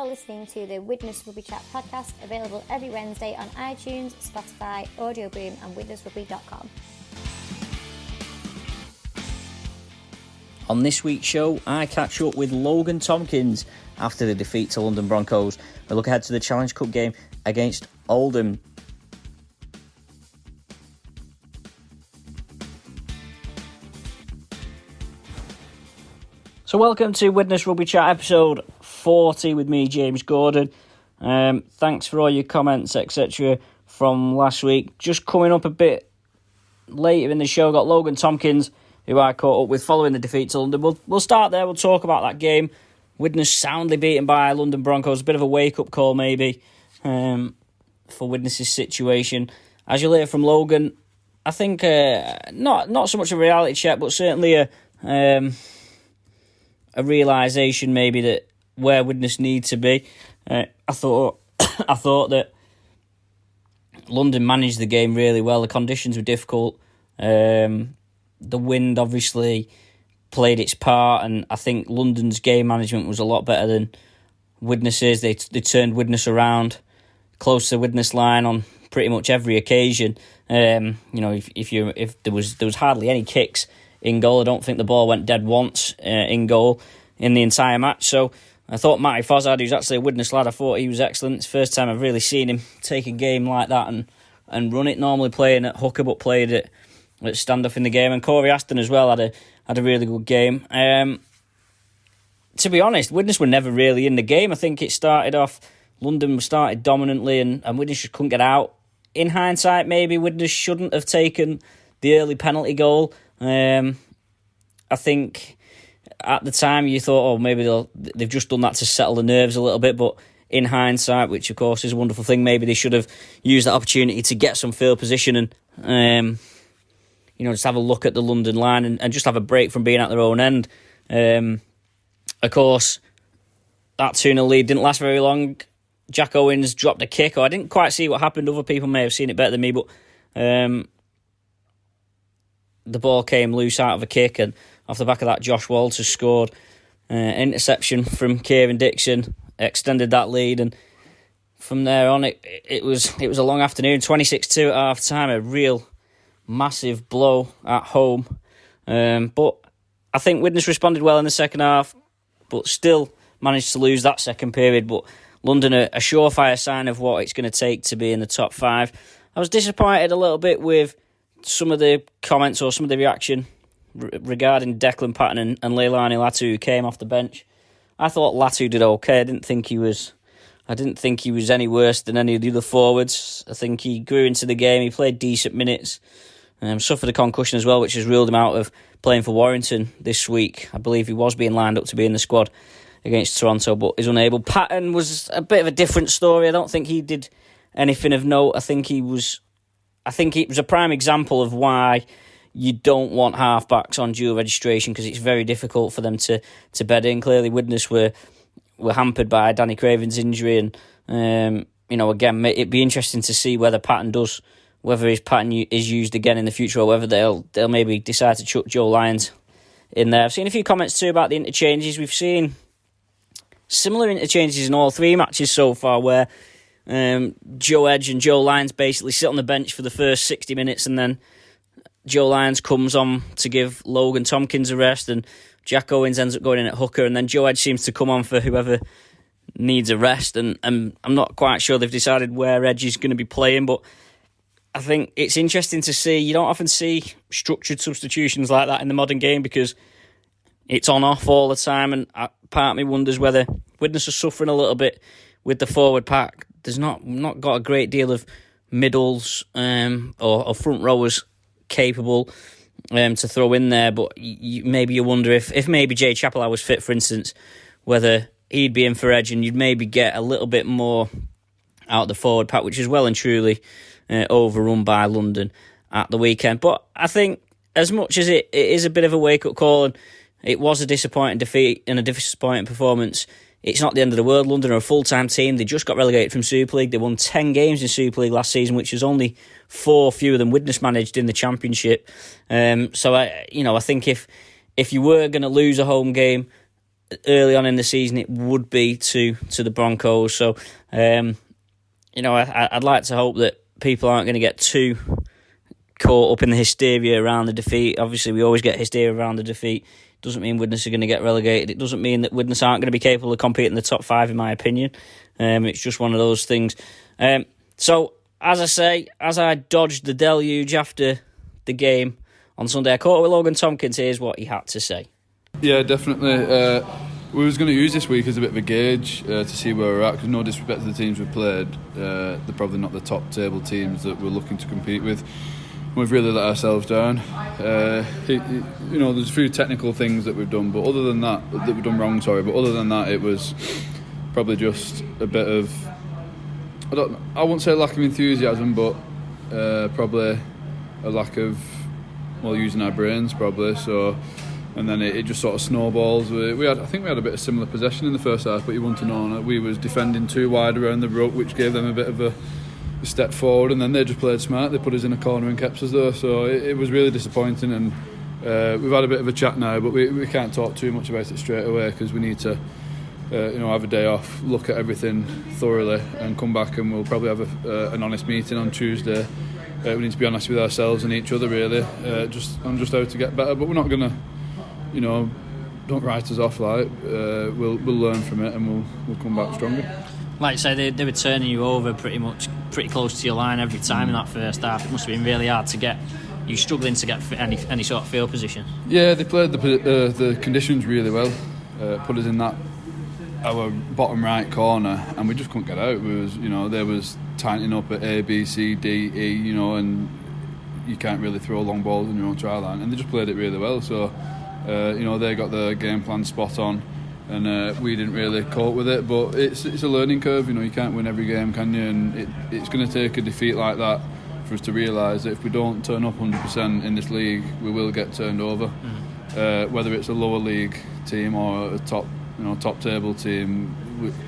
You're listening to the Widnes Rugby Chat podcast, available every Wednesday on iTunes, Spotify, Audio Boom and WidnesRugby.com. On this week's show, I catch up with Logan Tomkins after the defeat to London Broncos. I look ahead to the Challenge Cup game against Oldham. So welcome to Widnes Rugby Chat episode 40 with me, James Gordon. Thanks for all your comments, etc. from last week. Just coming up a bit later in the show, got Logan Tomkins, who I caught up with following the defeat to London. We'll start there, we'll talk about that game. Widnes soundly beaten by London Broncos, a bit of a wake-up call maybe for Widnes' situation. As you'll hear from Logan, I think not so much a reality check, but certainly a realisation maybe that where Widnes need to be. I thought that London managed the game really well. The conditions were difficult. The wind obviously played its part, and I think London's game management was a lot better than Widnes's. They turned Widnes around close to the Widnes line on pretty much every occasion. If there was hardly any kicks in goal. I don't think the ball went dead once in goal in the entire match. So I thought Matty Fozzard, who's actually a Widnes lad, I thought he was excellent. It's the first time I've really seen him take a game like that and run it. Normally playing at hooker, but played it at stand-up in the game. And Corey Aston as well had a really good game. To be honest, Widnes were never really in the game. I think it started off, London started dominantly and Widnes just couldn't get out. In hindsight, maybe Widnes shouldn't have taken the early penalty goal. I think at the time you thought, maybe they've just done that to settle the nerves a little bit, but in hindsight, which of course is a wonderful thing, maybe they should have used that opportunity to get some field position and just have a look at the London line and just have a break from being at their own end. Of course, that 2-0 lead didn't last very long. Jack Owens dropped a kick, or I didn't quite see what happened. Other people may have seen it better than me, but the ball came loose out of a kick, and off the back of that, Josh Walters scored. Interception from Kieran Dixon extended that lead, and from there on, it was a long afternoon. 26-2 at half time, a real massive blow at home. But I think Widnes responded well in the second half, but still managed to lose that second period. But London a surefire sign of what it's going to take to be in the top 5. I was disappointed a little bit with some of the comments or some of the reaction regarding Declan Patton and Leilani Latu, who came off the bench. I thought Latu did okay. I didn't think he was any worse than any of the other forwards. I think he grew into the game. He played decent minutes. Suffered a concussion as well, which has ruled him out of playing for Warrington this week. I believe he was being lined up to be in the squad against Toronto, but is unable. Patton was a bit of a different story. I don't think he did anything of note. I think it was a prime example of why you don't want halfbacks on dual registration, because it's very difficult for them to bed in. Clearly, Widnes were hampered by Danny Craven's injury, and again, it'd be interesting to see whether his pattern is used again in the future, or whether they'll maybe decide to chuck Joe Lyons in there. I've seen a few comments too about the interchanges. We've seen similar interchanges in all 3 matches so far, where Joe Edge and Joe Lyons basically sit on the bench for the first 60 minutes, and then Joe Lyons comes on to give Logan Tomkins a rest, and Jack Owens ends up going in at hooker, and then Joe Edge seems to come on for whoever needs a rest, and I'm not quite sure they've decided where Edge is going to be playing, but I think it's interesting to see. You don't often see structured substitutions like that in the modern game, because it's on-off all the time, and part of me wonders whether Widnes are suffering a little bit with the forward pack. There's not got a great deal of middles or front rowers capable to throw in there, but maybe you wonder if maybe Jay Chappell was fit, for instance, whether he'd be in for Edge, and you'd maybe get a little bit more out of the forward pack, which is well and truly overrun by London at the weekend. But I think as much as it is a bit of a wake-up call, and it was a disappointing defeat and a disappointing performance, it's not the end of the world. London are a full-time team. They just got relegated from Super League. They won 10 games in Super League last season, which is only 4 fewer than Widnes managed in the Championship. So I think if you were going to lose a home game, early on in the season it would be to the Broncos. So, I'd like to hope that people aren't going to get too caught up in the hysteria around the defeat. Obviously, we always get hysteria around the defeat. Doesn't mean Widnes are going to get relegated. It doesn't mean that Widnes aren't going to be capable of competing in the top 5, in my opinion. It's just one of those things. So, as I say, as I dodged the deluge after the game on Sunday, I caught up with Logan Tomkins. Here's what he had to say. Yeah, definitely. We was going to use this week as a bit of a gauge to see where we're at, because no disrespect to the teams we've played, they're probably not the top table teams that we're looking to compete with. We've really let ourselves down. There's a few technical things that we've done, but other than that we've done wrong. But other than that, it was probably just a bit of, I won't say a lack of enthusiasm, but probably a lack of using our brains probably. So. And then it just sort of snowballs. I think we had a bit of similar possession in the first half, but you want to know that we was defending too wide around the ruck, which gave them a bit of a step forward, and then they just played smart. They put us in a corner and kept us there, so it was really disappointing. And we've had a bit of a chat now, but we can't talk too much about it straight away, because we need to have a day off, look at everything thoroughly, and come back, and we'll probably have an honest meeting on Tuesday. We need to be honest with ourselves and each other, really, just how to get better. But we're not going to, don't write us off. We'll learn from it, and we'll come back stronger. Like you say, they were turning you over pretty close to your line every time in that first half. It must have been really hard to get. You struggling to get any sort of field position. Yeah, they played the conditions really well. Put us in our bottom right corner, and we just couldn't get out. There was tightening up at A, B, C, D, E, and you can't really throw long balls in your own try line, and they just played it really well. So. They got the game plan spot on, and we didn't really cope with it. But it's a learning curve. You can't win every game, can you? And it's going to take a defeat like that for us to realise that if we don't turn up 100% in this league, we will get turned over. Whether it's a lower league team or a top table team,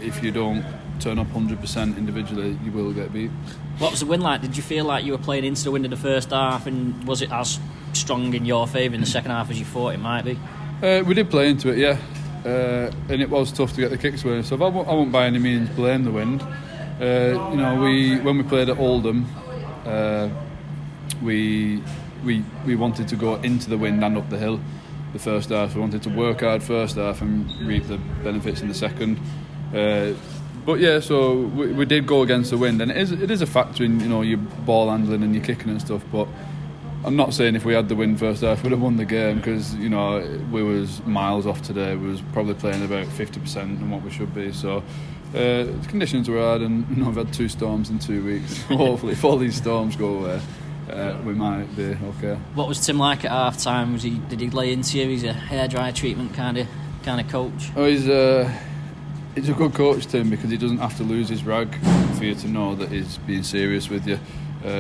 if you don't turn up 100% individually, you will get beat. What was the win like? Did you feel like you were playing into the wind in the first half, and was it as strong in your favour in the second half as you thought it might be? We did play into it, yeah, and it was tough to get the kicks away. So I won't by any means blame the wind. When we played at Oldham, we wanted to go into the wind and up the hill the first half. We wanted to work hard first half and reap the benefits in the second. But yeah, so we did go against the wind, and it is a factor in your ball handling and your kicking and stuff. But I'm not saying if we had the win first half we'd have won the game, because we was miles off today. We was probably playing about 50% than what we should be. So the conditions were hard, and we've had 2 storms in 2 weeks. Hopefully, if all these storms go away, we might be okay. What was Tim like at half time? Did he lay into you? He's a hairdryer treatment kind of coach. Oh, he's a good coach, Tim, because he doesn't have to lose his rag for you to know that he's being serious with you.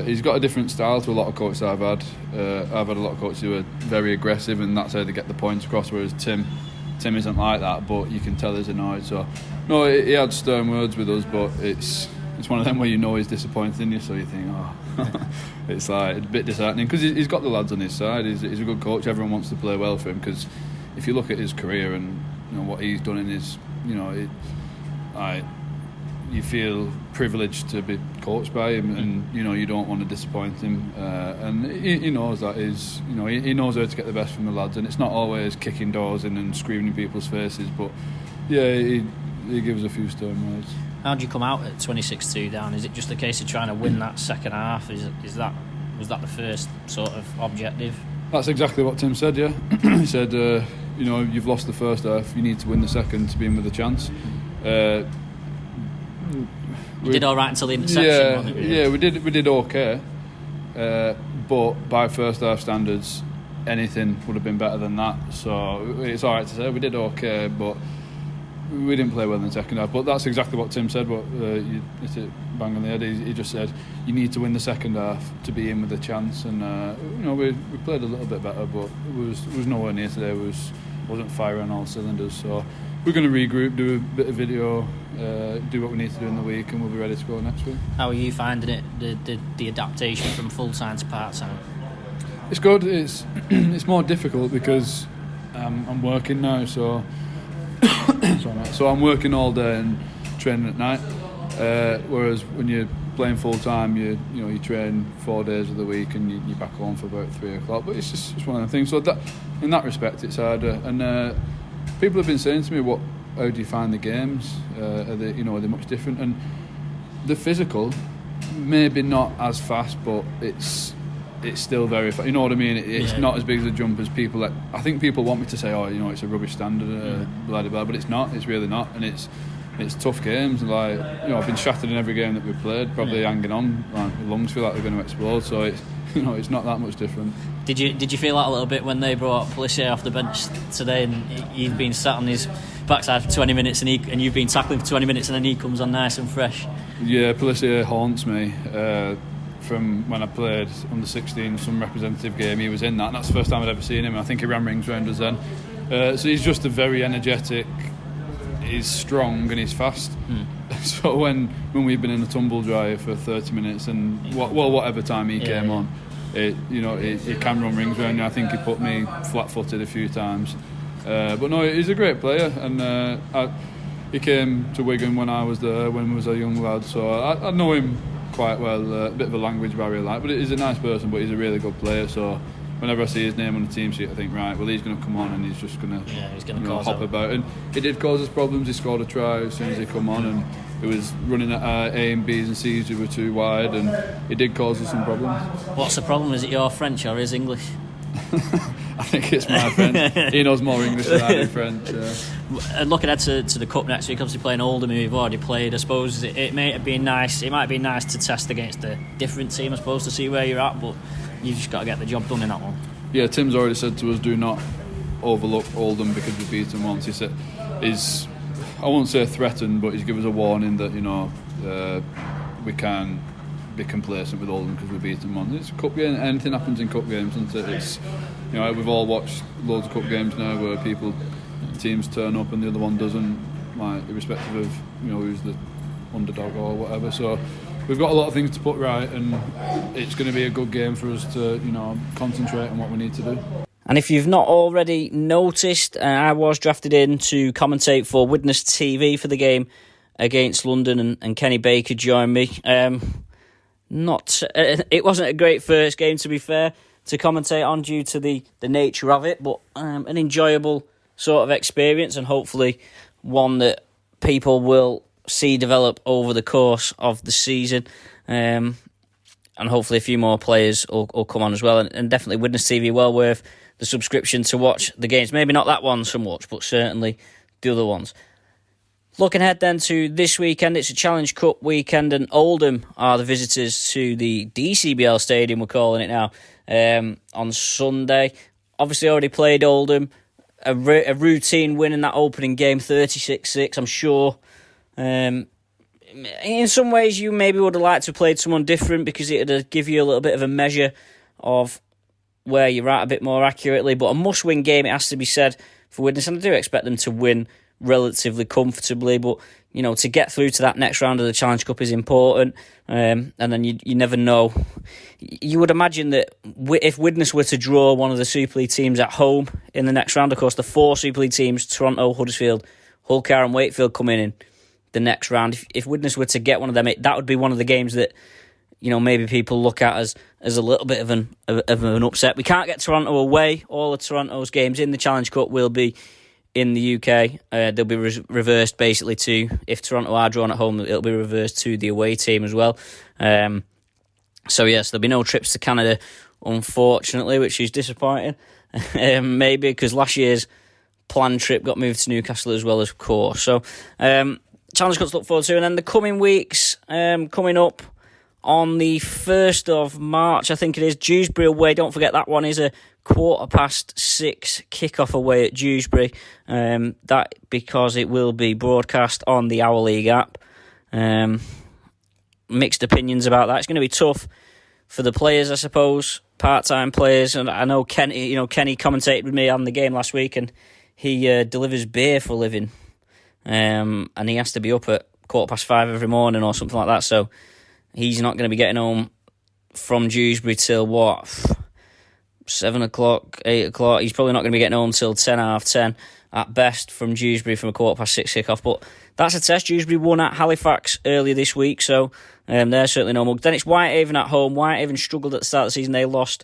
He's got a different style to a lot of coaches I've had. I've had a lot of coaches who are very aggressive, and that's how they get the points across, whereas Tim isn't like that, but you can tell he's annoyed. So no, he had stern words with us, but it's one of them where he's disappointed in you, so you think, it's like a bit disheartening, because he's got the lads on his side. He's a good coach. Everyone wants to play well for him, because if you look at his career and what he's done in his, you feel privileged to be coached by him, and you don't want to disappoint him, and he knows that he knows how to get the best from the lads, and it's not always kicking doors in and screaming in people's faces, but yeah, he gives a few stern words. How do you come out at 26-2 down? Is it just a case of trying to win that second half? Was that the first sort of objective? That's exactly what Tim said, yeah. He said, you've lost the first half, you need to win the second to be in with a chance. We did all right until the interception, wasn't it? Yeah, we did okay. But by first half standards, anything would have been better than that. So it's all right to say we did okay, but we didn't play well in the second half. But that's exactly what Tim said. What you hit it bang on the head. He just said you need to win the second half to be in with a chance. And we played a little bit better, but it was nowhere near today. It wasn't firing on all cylinders. So we're going to regroup, do a bit of video, do what we need to do in the week, and we'll be ready to go next week. How are you finding it, the adaptation from full-time to part-time? It's good. It's more difficult because I'm working now, so Sorry, mate. So I'm working all day and training at night. Whereas when you're playing full time, you train 4 days of the week and you're back home for about 3 o'clock. But it's just one of the things. So in that respect, it's harder. And people have been saying to me, how do you find the games? Are they much different? And the physical, maybe not as fast, but it's still very fast. You know what I mean? It's not as big as a jump as people. I think people want me to say, it's a rubbish standard, blah blah blah. But it's not. It's really not. And it's tough games. Like, I've been shattered in every game that we've played, probably hanging on. My lungs feel like they're going to explode. So it's not that much different. Did you feel that a little bit when they brought Pelissier off the bench today and he'd been sat on his backside for 20 minutes and you've been tackling for 20 minutes and then he comes on nice and fresh? Yeah, Pelissier haunts me. From when I played under 16, some representative game, he was in that, and that's the first time I'd ever seen him. I think he ran rings round us then. So he's just a very energetic. He's strong and he's fast. So when we've been in a tumble dryer for 30 minutes and whatever time he came on, he can run rings around you. I think he put me flat-footed a few times. But no, he's a great player, and he came to Wigan when I was there, when I was a young lad. So I know him quite well. A bit of a language barrier, but he's a nice person. But he's a really good player. So whenever I see his name on the team sheet, I think, right, well, he's going to come on and he's just going to hop about. And it did cause us problems. He scored a try as soon as he come on, and it was running at A and B's and C's who were too wide, and it did cause us some problems. What's the problem? Is it your French or his English? I think it's my French. He knows more English than I do French. And looking ahead to the Cup next week, obviously playing Oldham, who you've already played, I suppose it might be nice to test against a different team, I suppose, to see where you're at, but you've just got to get the job done in that one. Yeah, Tim's already said to us, do not overlook Oldham because we beat them once. He said, I won't say threatened, but he's given us a warning that we can't be complacent with Oldham because we beat them once. It's a cup game. Anything happens in cup games, isn't it? It's we've all watched loads of cup games now where teams turn up and the other one doesn't, like irrespective of who's the underdog or whatever. So we've got a lot of things to put right, and it's going to be a good game for us to concentrate on what we need to do. And if you've not already noticed, I was drafted in to commentate for WidnesTV for the game against London, and Kenny Baker joined me. It wasn't a great first game, to be fair, to commentate on due to the nature of it, but an enjoyable sort of experience, and hopefully one that people will see develop over the course of the season. And hopefully a few more players will come on as well, and definitely WidnesTV well worth the subscription to watch the games. Maybe not that one so much, but certainly the other ones. Looking ahead then to this weekend, it's a Challenge Cup weekend, and Oldham are the visitors to the DCBL Stadium, we're calling it now, on Sunday. Obviously already played Oldham, a routine win in that opening game, 36-6, I'm sure. In some ways you maybe would have liked to have played someone different because it would give you a little bit of a measure of where you're at a bit more accurately, but a must-win game, it has to be said, for Widnes, and I do expect them to win relatively comfortably, but to get through to that next round of the Challenge Cup is important, and then you never know. You would imagine that if Widnes were to draw one of the Super League teams at home in the next round, of course the 4 Super League teams, Toronto, Huddersfield, Hull, Carr and Wakefield, coming in the next round. If Widnes were to get one of them, that would be one of the games that maybe people look at as a little bit of an upset. We can't get Toronto away. All of Toronto's games in the Challenge Cup will be in the UK. They'll be reversed basically to, if Toronto are drawn at home, it'll be reversed to the away team as well. So yes, there'll be no trips to Canada, unfortunately, which is disappointing. Maybe because last year's planned trip got moved to Newcastle as well, of course. So Challenge Cup to look forward to, and then the coming weeks coming up. On the 1st of March, I think it is, Dewsbury away. Don't forget that one is a 6:15 kick-off away at Dewsbury. That because it will be broadcast on the Our League app. Mixed opinions about that. It's going to be tough for the players, I suppose, part-time players. And I know Kenny commentated with me on the game last week, and he delivers beer for a living. And he has to be up at 5:15 every morning or something like that. So he's not going to be getting home from Dewsbury till 7 o'clock, 8 o'clock. He's probably not going to be getting home till 10, half 10 at best from Dewsbury from a 6:15 kickoff. But that's a test. Dewsbury won at Halifax earlier this week, so they're certainly no mug. Then it's Whitehaven at home. Whitehaven struggled at the start of the season. They lost.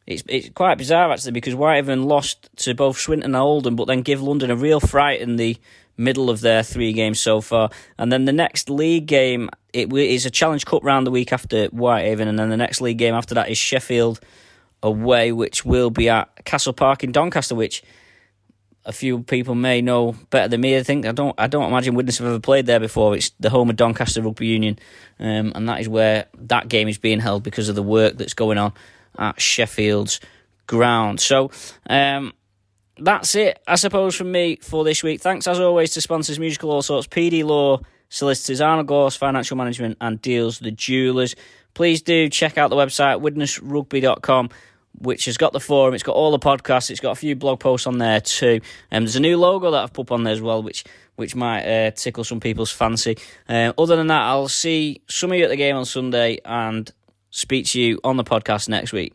It's quite bizarre, actually, because Whitehaven lost to both Swinton and Oldham, but then give London a real fright in the middle of their 3 games so far. And then the next league game, it is a Challenge Cup round the week after Whitehaven, and then the next league game after that is Sheffield away, which will be at Castle Park in Doncaster, which a few people may know better than me. I don't imagine Widnes have ever played there before. It's the home of Doncaster Rugby Union, and that is where that game is being held because of the work that's going on at Sheffield's ground. So that's it, I suppose, from me for this week. Thanks, as always, to sponsors Musical All Sorts, PD Law, Solicitors, Arnold Gorse, Financial Management, and Deals the Jewellers. Please do check out the website, widnesrugby.com, which has got the forum, it's got all the podcasts, it's got a few blog posts on there too. There's a new logo that I've put on there as well, which might tickle some people's fancy. Other than that, I'll see some of you at the game on Sunday and speak to you on the podcast next week.